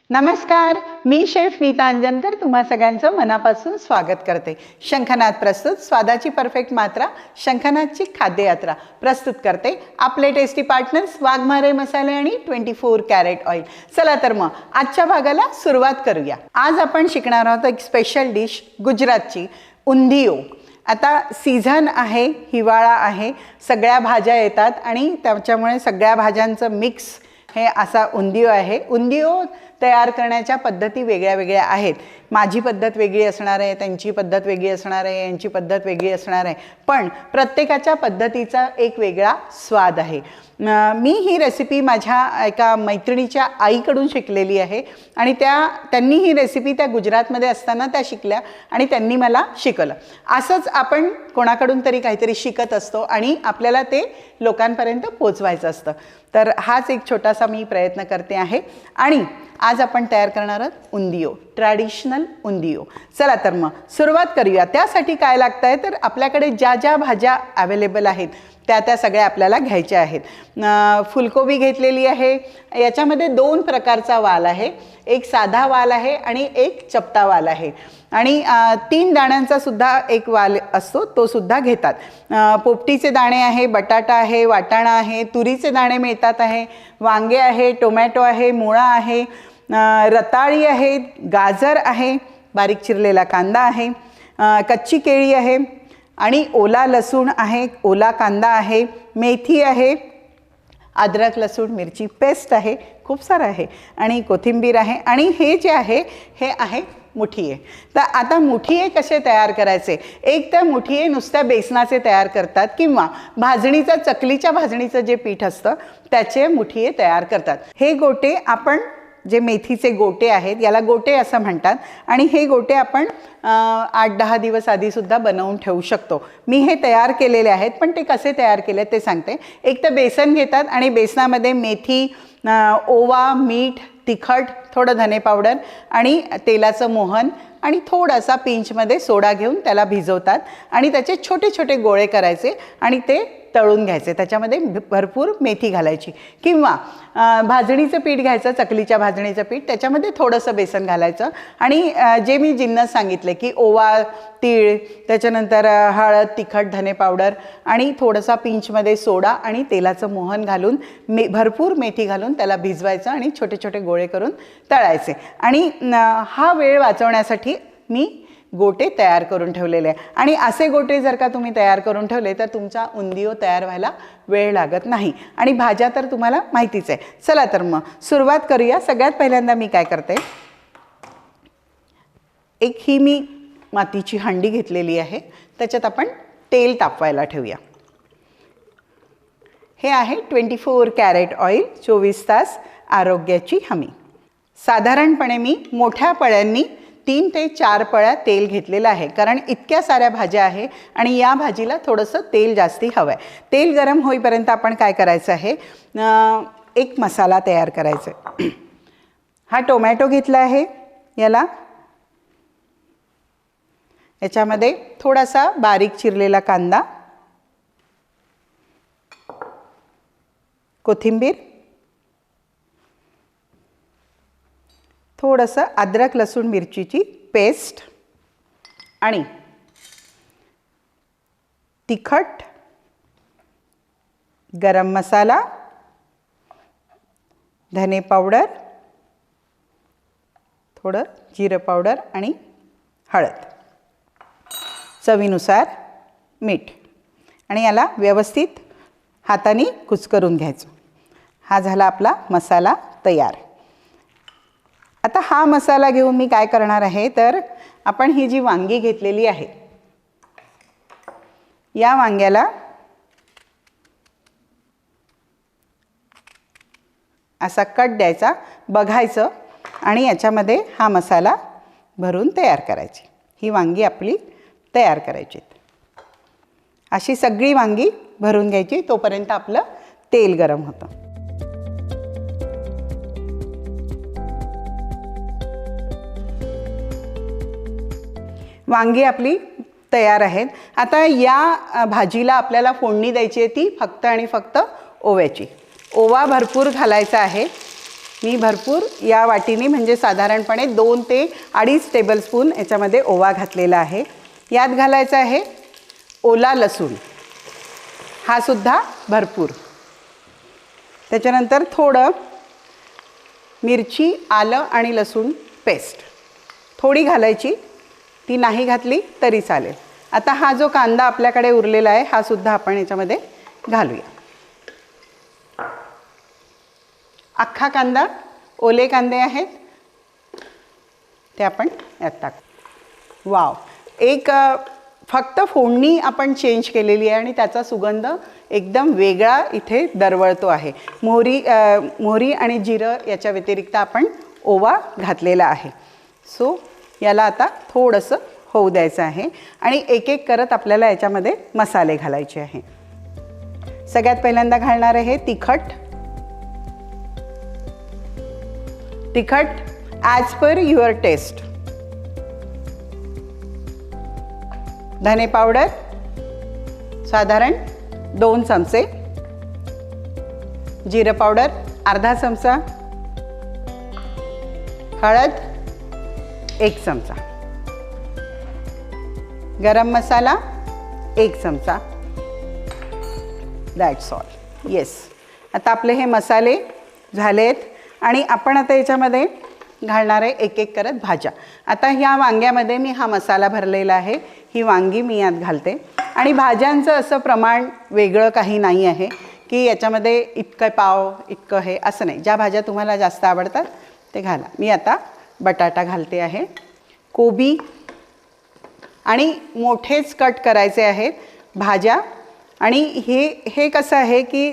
नमस्कार, मी शेफ नीता अंजनकर तुम्हा सगळ्यांचं मनापासून स्वागत करते. शंखनाद प्रस्तुत स्वादाची परफेक्ट मात्रा शंखनादची खाद्ययात्रा प्रस्तुत करते आपले टेस्टी पार्टनर्स वाघमारे मसाले आणि 24 कॅरेट ऑइल. चला तर मग आजच्या भागाला सुरुवात करूया. आज आपण शिकणार आहोत एक स्पेशल डिश गुजरातची उंधियो. आता सीझन आहे, हिवाळा आहे, सगळ्या भाज्या येतात आणि त्याच्यामुळे सगळ्या भाज्यांचं मिक्स हे असा उंधियो आहे. उंधियो तयार करण्याच्या पद्धती वेगळ्या वेगळ्या आहेत. माझी पद्धत वेगळी असणार आहे, त्यांची पद्धत वेगळी असणार आहे, यांची पद्धत वेगळी असणार आहे, पण प्रत्येकाच्या पद्धतीचा एक वेगळा स्वाद आहे. मी ही रेसिपी माझ्या एका मैत्रिणीच्या आईकडून शिकलेली आहे आणि त्यांनी ही रेसिपी त्या गुजरातमध्ये असताना त्या शिकल्या आणि त्यांनी मला शिकवलं. असंच आपण कोणाकडून तरी काहीतरी शिकत असतो आणि आपल्याला ते लोकांपर्यंत पोचवायचं असतं. तर हाच एक छोटासा मी प्रयत्न करते आहे आणि आज आपण तयार करणार आहोत उंधियो, ट्रॅडिशनल उंधियो. चला तर मग सुरुवात करूया. त्यासाठी काय लागतं आहे तर आपल्याकडे ज्या ज्या भाज्या अवेलेबल आहेत त्या सगळ्या आपल्याला घ्यायच्या आहेत. फुलकोबी घेतलेली आहे. याच्यामध्ये 2 प्रकारचा वाल आहे, एक साधा वाल आहे आणि एक चपटा वाल आहे आणि 3 दाण्यांचा सुद्धा एक वाल असतो, तो सुद्धा घेतात. पोपटीचे दाणे आहे, बटाटा आहे, वाटाणा आहे, तुरीचे दाणे मिळतात आहे, वांगे आहे, टोमॅटो आहे, मुळा आहे, रताळी आहे, गाजर आहे, बारीक चिरलेला कांदा आहे, कच्ची केळी आहे आणि ओला लसूण आहे, ओला कांदा आहे, मेथी आहे, अद्रक लसूण मिरची पेस्ट आहे, खूप सारं आहे आणि कोथिंबीर आहे आणि हे जे आहे हे आहे मुठिये. तर आता मुठिये कसे तयार करायचे? एक तर मुठिये नुसत्या बेसनाचे तयार करतात किंवा चकलीच्या भाजणीचं जे पीठ असतं त्याचे मुठिये तयार करतात. हे गोटे आपण जे मेथीचे गोटे आहेत याला गोटे असं म्हणतात आणि हे गोटे आपण 8-10 दिवस आधीसुद्धा बनवून ठेवू शकतो. मी हे तयार केलेले आहेत, पण ते कसे तयार केले ते सांगते. एक तर बेसन घेतात आणि बेसनामध्ये मेथी, ओवा, मीठ, तिखट, थोडं धने पावडर आणि तेलाचं मोहन आणि थोडासा पिंचमध्ये सोडा घेऊन त्याला भिजवतात आणि त्याचे छोटे छोटे गोळे करायचे आणि ते तळून घ्यायचे. त्याच्यामध्ये भरपूर मेथी घालायची किंवा भाजणीचं पीठ घ्यायचं, चकलीच्या भाजणीचं पीठ, त्याच्यामध्ये थोडंसं बेसन घालायचं आणि जे मी जिन्नस सांगितले की ओवा, तीळ, त्याच्यानंतर हळद, तिखट, धने पावडर आणि थोडासा पिंचमध्ये सोडा आणि तेलाचं मोहन घालून भरपूर मेथी घालून त्याला भिजवायचं आणि छोटे छोटे गोळे करून तळायचे. आणि हा वेळ वाचवण्यासाठी मी गोटे तयार करून ठेवलेले आहे आणि असे गोटे जर का तुम्ही तयार करून ठेवले तर तुमचा उंधियो तयार व्हायला वेळ लागत नाही आणि भाज्या तर तुम्हाला माहितीच आहे. चला तर मग सुरुवात करूया. सगळ्यात पहिल्यांदा मी काय करते, एक ही मी मातीची हंडी घेतलेली आहे, त्याच्यात आपण तेल तापवायला ठेवूया. हे आहे 24 कॅरेट ऑइल, 24 तास आरोग्याची हमी. साधारणपणे मी मोठ्या पळ्यांनी 3 ते 4 पळ्या तेल घेतलेलं आहे, कारण इतक्या साऱ्या भाज्या आहे आणि या भाजीला थोडंसं तेल जास्ती हवं आहे. तेल गरम होईपर्यंत आपण काय करायचं आहे, एक मसाला तयार करायचा आहे. हा टोमॅटो घेतला आहे, याच्यामध्ये थोडासा बारीक चिरलेला कांदा, कोथिंबीर, थोडंसं अद्रक लसूण मिरचीची पेस्ट आणि तिखट, गरम मसाला, धने पावडर, थोडं जिरं पावडर आणि हळद, चवीनुसार मीठ आणि याला व्यवस्थित हाताने कुस्करून घ्यायचं. हा झाला आपला मसाला तयार. आता हा मसाला घेऊन मी काय करणार आहे तर आपण ही जी वांगी घेतलेली आहे या वांग्याला असा कट द्यायचा, बघायचं आणि याच्यामध्ये हा मसाला भरून तयार करायची. ही वांगी आपली तयार करायची. अशी सगळी वांगी भरून घ्यायची. तोपर्यंत आपलं तेल गरम होतं. वांगी आपली तयार आहेत. आता या भाजीला आपल्याला फोडणी द्यायची आहे ती फक्त आणि फक्त ओव्याची. ओवा भरपूर घालायचा आहे. मी भरपूर या वाटीने म्हणजे साधारणपणे 2 ते 2.5 टेबलस्पून याच्यामध्ये ओवा घातलेला आहे. यात घालायचा आहे ओला लसूण, हा सुद्धा भरपूर. त्याच्यानंतर थोडं मिरची, आलं आणि लसूण पेस्ट थोडी घालायची, ती नाही घातली तरी चालेल. आता हा जो कांदा आपल्याकडे उरलेला आहे हा सुद्धा आपण याच्यामध्ये घालूया. अख्खा कांदा, ओले कांदे आहेत ते आपण यात टाकू. वाव, एक फक्त फोडणी आपण चेंज केलेली आहे आणि त्याचा सुगंध एकदम वेगळा इथे दरवळतो आहे. मोहरी आणि जिरं याच्या व्यतिरिक्त आपण ओवा घातलेला आहे. सो याला आता थोडंसं होऊ द्यायचं आहे आणि एक एक करत आपल्याला याच्यामध्ये मसाले घालायचे आहे. सगळ्यात पहिल्यांदा घालणार आहे तिखट ॲज पर युअर टेस्ट. धने पावडर साधारण 2 चमचे, जिरं पावडर अर्धा चमचा, हळद 1 चमचा, गरम मसाला 1 चमचा. That's all. येस, आता आपले हे मसाले झालेत आणि आपण आता याच्यामध्ये घालणार आहे एक एक करत भाज्या. आता ह्या वांग्यामध्ये मी हा मसाला भरलेला आहे. ही वांगी मी यात घालते आणि भाज्यांचं असं प्रमाण वेगळं काही नाही आहे की याच्यामध्ये इतकं पाव इतकं हे असं नाही. ज्या भाज्या तुम्हाला जास्त आवडतात ते घाला. मी आता बटाटा घालते आहे, कोबी आणि मोठेच कट करायचे आहेत भाज्या. आणि हे कसं आहे की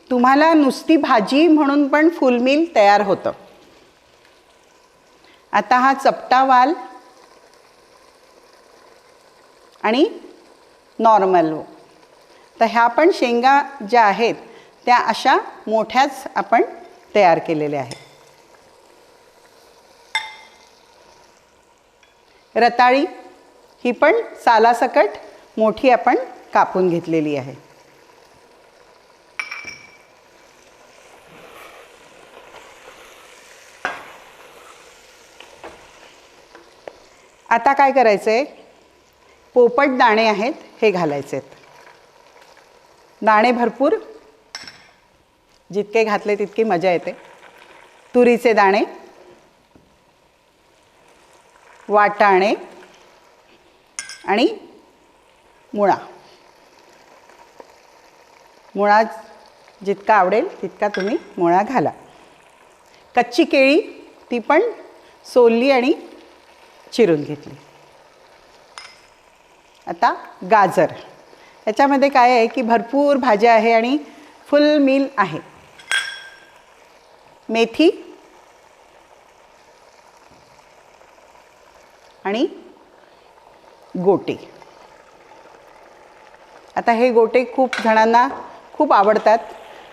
तुम्हाला नुसती भाजी म्हणून पण फुल मील तयार होतं. आता हा चपटा वाल आणि नॉर्मल. तर ह्या पण शेंगा ज्या आहेत त्या अशा मोठ्याच आपण तयार केलेल्या आहेत. रताळी ही पण सालासकट मोठी आपण कापून घेतलेली आहे. आता काय करायचं आहे, पोपट दाणे आहेत हे घालायचे आहेत. दाणे भरपूर, जितके घातले तितकी मजा येते. तुरीचे दाणे, वाटाणे आणि मुळा. मुळा जितका आवडेल तितका तुम्ही मुळा घाला. कच्ची केळी ती पण सोलली आणि चिरून घेतली. आता गाजर. याच्यामध्ये काय आहे की भरपूर भाज्या आहे आणि फुल मील आहे. मेथी आणि गोटे. आता हे गोटे खूप जणांना खूप आवडतात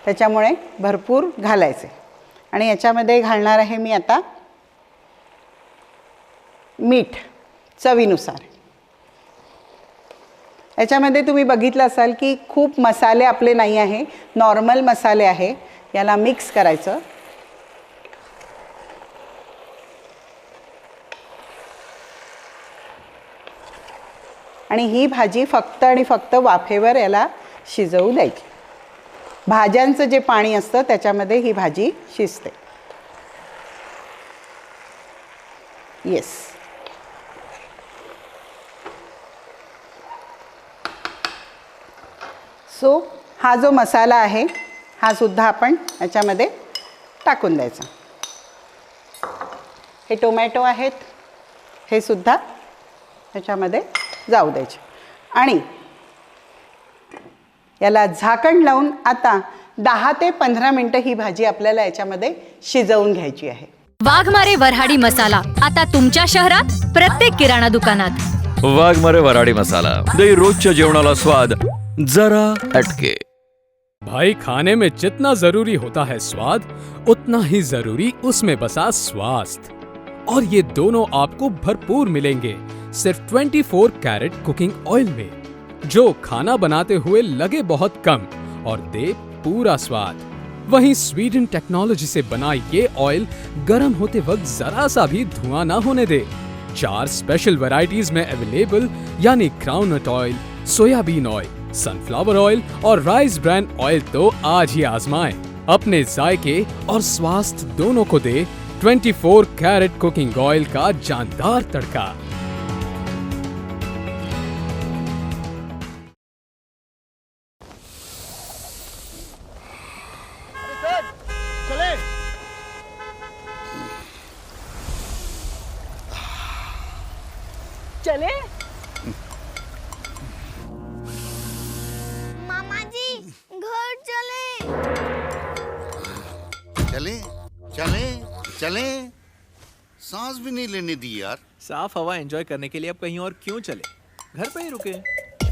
त्याच्यामुळे भरपूर घालायचे. आणि याच्यामध्ये घालणार आहे मी आता मीठ चवीनुसार. याच्यामध्ये तुम्ही बघितलं असाल की खूप मसाले आपले नाही आहे, नॉर्मल मसाले आहे. याला मिक्स करायचं. आणि ही भाजी फक्त आणि फक्त वाफेवर याला शिजवू द्यायची. भाज्यांचं जे पाणी असतं त्याच्यामध्ये ही भाजी शिजते. येस. सो हा जो मसाला आहे हा सुद्धा आपण याच्यामध्ये टाकून द्यायचा. हे टोमॅटो आहेत हे सुद्धा ह्याच्यामध्ये जाऊ द्यायचे आणि याला झाकण लावून आता 10 ते 15 मिनिटं ही भाजी आपल्याला याच्यामध्ये शिजवून घ्यायची आहे. वाघमारे वऱ्हाडी मसाला आता तुमच्या शहरात प्रत्येक किराणा दुकानात. वाघमारे वऱ्हाडी मसाला दे रोजच्या जेवणाला स्वाद जरा हटके. भाई, खाने में जितना जरूरी होता है स्वाद, उतना ही जरूरी उसमें बसा स्वास्थ्य. और ये दोनों आपको भरपूर मिलेंगे सिर्फ 24 कैरेट कुकिंग ऑयल में, जो खाना बनाते हुए लगे बहुत कम और दे पूरा स्वाद. वहीं स्वीडन टेक्नोलॉजी से बना ये ऑयल गर्म होते वक्त जरा सा भी धुआं ना होने दे. 4 स्पेशल वैरायटीज में अवेलेबल, यानी groundnut oil, soybean oil, sunflower oil और राइस ब्रांड ऑयल. तो आज ही आजमाएं. अपने जायके और स्वास्थ्य दोनों को दे 24 कैरेट कुकिंग ऑयल का जानदार तड़का. चले मामा जी, घर चले. चले चले चले, सांस भी नहीं लेने दी यार. साफ हवा एंजॉय करने के लिए अब कहीं और क्यों चले, घर पे ही रुके.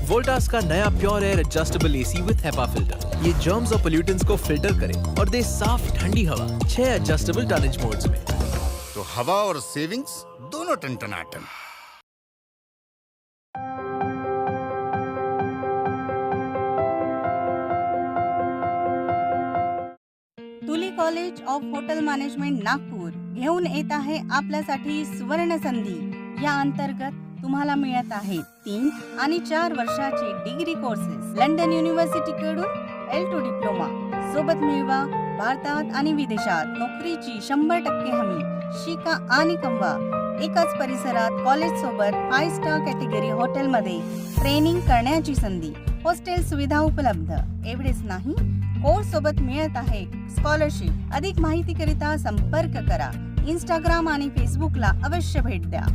वोल्टास का नया प्योर एयर एडजस्टेबल एसी विद हेपा फिल्टर, ये जर्म्स और पोल्यूटेंट्स को फिल्टर करे और दे साफ ठंडी हवा 6 एडजस्टेबल टनेज मोड्स में. तो हवा और सेविंग्स दोनों टनटनाटन. तुली college of hotel management Nagpur घेऊन येत आहे आपल्यासाठी सुवर्ण संधी. या अंतर्गत तुम्हाला मिळत आहे 3 आणि 4 वर्षाचे डिग्री कोर्सेस. लंडन युनिव्हर्सिटी कडून L2 डिप्लोमा सोबत मिळवा. भारतात आणि विदेशात नोकरीची 100% हमी. शिका आणि कमवा. एकाच परिसरात कॉलेज सोबत 5 स्टार कॅटेगरी हॉटेलमध्ये ट्रेनिंग करण्याची संधी. हॉस्टेल सुविधा उपलब्ध. एवढेच नाही, कोर्स सोबत मिळत आहे स्कॉलरशिप. अधिक माहितीकरिता संपर्क करा. इंस्टाग्राम आणि फेसबुकला अवश्य भेट द्या.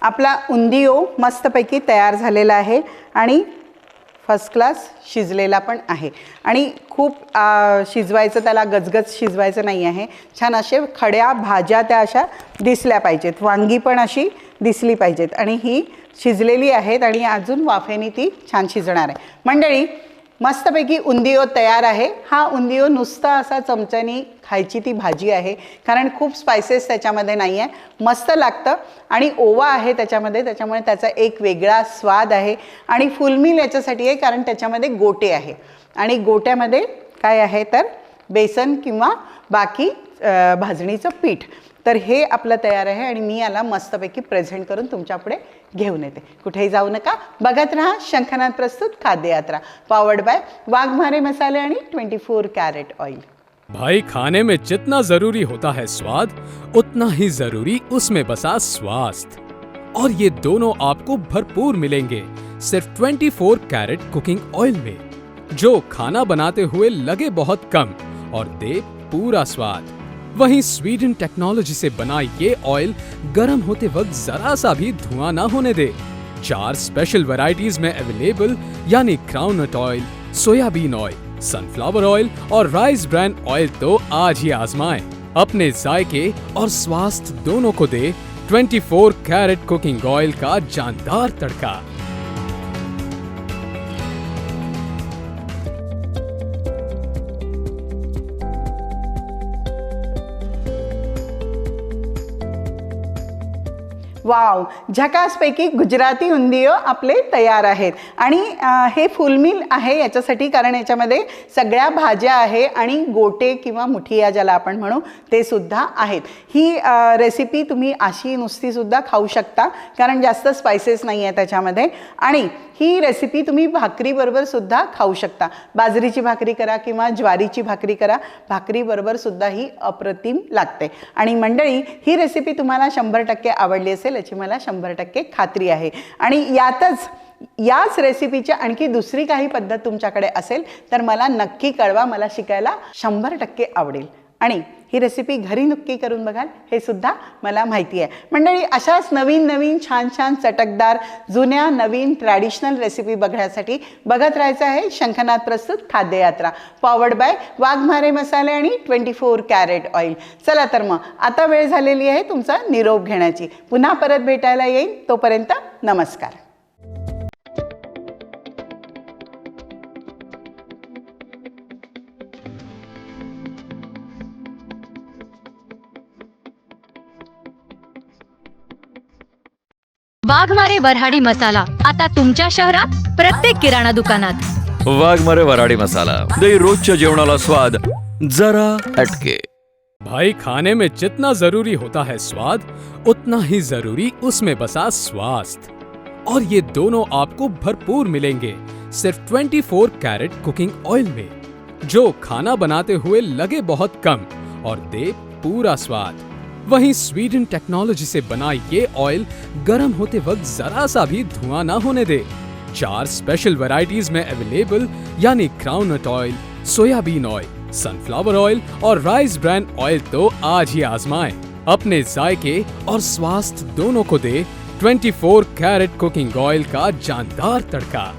आपला उंदियो मस्तपैकी तयार झालेला आहे आणि फर्स्ट क्लास शिजलेला पण आहे. आणि खूप शिजवायचं, त्याला गजगज शिजवायचं नाही आहे. छान असे खड्या भाज्या त्या अशा दिसल्या पाहिजेत, वांगी पण अशी दिसली पाहिजेत आणि ही शिजलेली आहेत आणि अजून वाफेने ती छान शिजणार आहे. मंडळी, मस्तपैकी उंदियो तयार आहे. हा उंदियो नुसता असा चमच्यानी खायची ती भाजी आहे, कारण खूप स्पायसेस त्याच्यामध्ये नाही आहे. मस्त लागतं आणि ओवा आहे त्याच्यामध्ये, त्याच्यामुळे त्याचा एक वेगळा स्वाद आहे. आणि फुल मील याच्यासाठी आहे कारण त्याच्यामध्ये गोटे आहे आणि गोट्यामध्ये काय आहे तर बेसन किंवा बाकी भाजणीचं पीठ. तर हे आपलं तयार आहे आणि मी याला मस्तपैकी प्रेझेंट करून तुमच्यापुढे घेऊन येते. कुठेही जाऊ नका, बघत राहा शंखनाद प्रस्तुत खाद्ययात्रा, पॉवर्ड बाय वाघमारे मसाले आणि 24 कैरेट ऑयल. भाई, खाने में जितना जरूरी होता है स्वाद, उतना ही जरूरी उसमें बसा स्वास्थ्य. और ये दोनों आपको भरपूर मिलेंगे सिर्फ 24 कैरेट कुकिंग ऑयल में, जो खाना बनाते हुए लगे बहुत कम और दे पूरा स्वाद. वहीं स्वीडन टेक्नोलॉजी से बना ये ऑयल गर्म होते वक्त जरा सा भी धुआं ना होने दे. 4 स्पेशल वैरायटीज में अवेलेबल, यानी groundnut oil, soybean oil, sunflower oil और राइस ब्रांड ऑयल. तो आज ही आजमाएं. अपने जायके और स्वास्थ्य दोनों को दे 24 कैरेट कुकिंग ऑयल का जानदार तड़का. वाव, झकासपैकी गुजराती उंदियो आपले तयार आहेत. आणि हे फुल मील आहे याच्यासाठी कारण याच्यामध्ये सगळ्या भाज्या आहे आणि गोटे किंवा मुठिया ज्याला आपण म्हणू ते सुद्धा आहेत. ही रेसिपी तुम्ही अशी नुसती सुद्धा खाऊ शकता कारण जास्त स्पायसेस नाही आहे त्याच्यामध्ये. आणि ही रेसिपी तुम्ही भाकरीबरोबर सुद्धा खाऊ शकता. बाजरीची भाकरी करा किंवा ज्वारीची भाकरी करा, भाकरीबरोबर सुद्धा ही अप्रतिम लागते. आणि मंडळी, ही रेसिपी तुम्हाला 100% आवडली असेल याची मला 100% खात्री आहे. आणि याच रेसिपीची आणखी दुसरी काही पद्धत तुमच्याकडे असेल तर मला नक्की कळवा, मला शिकायला 100% आवडेल. आणि ही रेसिपी घरी नक्की करून बघाल हे सुद्धा मला माहिती आहे. मंडळी, अशाच नवीन नवीन छान छान चटकदार जुन्या नवीन ट्रॅडिशनल रेसिपी बघण्यासाठी बघत राहायचं आहे शंखनाद प्रस्तुत खाद्ययात्रा, पॉवर्ड बाय वाघमारे मसाले आणि 24 कॅरेट ऑइल. चला तर मग आता वेळ झालेली आहे तुमचा निरोप घेण्याची. पुन्हा परत भेटायला येईन, तोपर्यंत नमस्कार. वाघमारे वऱ्हाडी मसाला आता तुमच्या शहरात प्रत्येक किराणा दुकानात. वाघमारे वऱ्हाडी मसाला, दही रोजच्या जेवणाला स्वाद जरा हटके. भाई, खाने में जितना जरूरी होता है स्वाद, उतना ही जरूरी उसमें बसा स्वास्थ्य. और ये दोनों आपको भरपूर मिलेंगे सिर्फ 24 कैरेट कुकिंग ऑयल में, जो खाना बनाते हुए लगे बहुत कम और दे पूरा स्वाद. वहीं स्वीडन टेक्नोलॉजी से बना ये ऑयल गर्म होते वक्त जरा सा भी धुआं ना होने दे. 4 स्पेशल वैरायटीज में अवेलेबल, यानी groundnut oil, soybean oil, sunflower oil और राइस ब्रांड ऑयल. तो आज ही आजमाएं. अपने जायके और स्वास्थ्य दोनों को दे 24 कैरेट कुकिंग ऑयल का जानदार तड़का.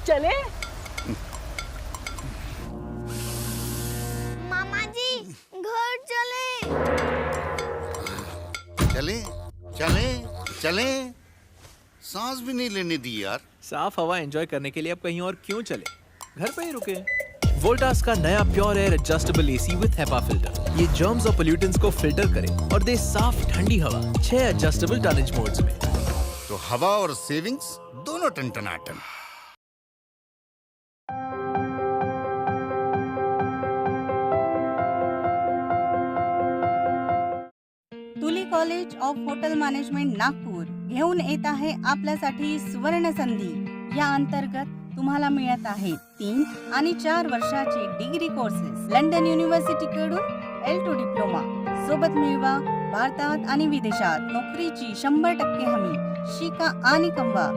चले मामा जी घर चले. चले चले चले, सांस भी नहीं लेने दी यार. साफ हवा एंजॉय करने के लिए अब कहीं और क्यों चले, घर पे ही रुके. वोल्टास का नया pure air adjustable AC with HEPA filter. ये जर्म्स और पोल्यूटेंट्स को फिल्टर करे और दे साफ ठंडी हवा 6 एडजस्टेबल टनेज मोड्स में. तो हवा और सेविंग्स दोनों टनटनाटन. तुली college of hotel management Nagpur घेऊन येत आहे आपल्यासाठी सुवर्ण संधी. या अंतर्गत तुम्हाला मिळत आहे 3 आणि 4 वर्षाचे डिग्री कोर्सेस. लंडन युनिव्हर्सिटीकडून L2 डिप्लोमा सोबत मिळवा. भारतात आणि विदेशात नोकरीची 100% हमी. शिका आणि कमवा.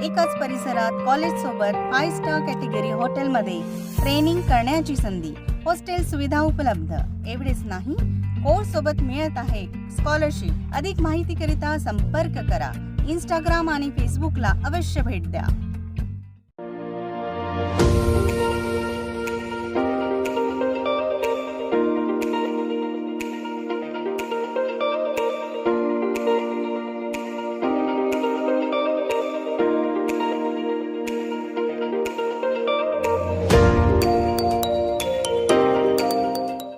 एकाच परिसरात कॉलेज सोबत 5 स्टार कॅटेगरी हॉटेलमध्ये ट्रेनिंग करण्याची संधी. हॉस्टेल सुविधा उपलब्ध. एवढेच नाही, कोर्स सोबत मिळत आहे स्कॉलरशिप. अधिक माहितीकरिता संपर्क करा. इंस्टाग्राम आणि फेसबुकला अवश्य भेट द्या.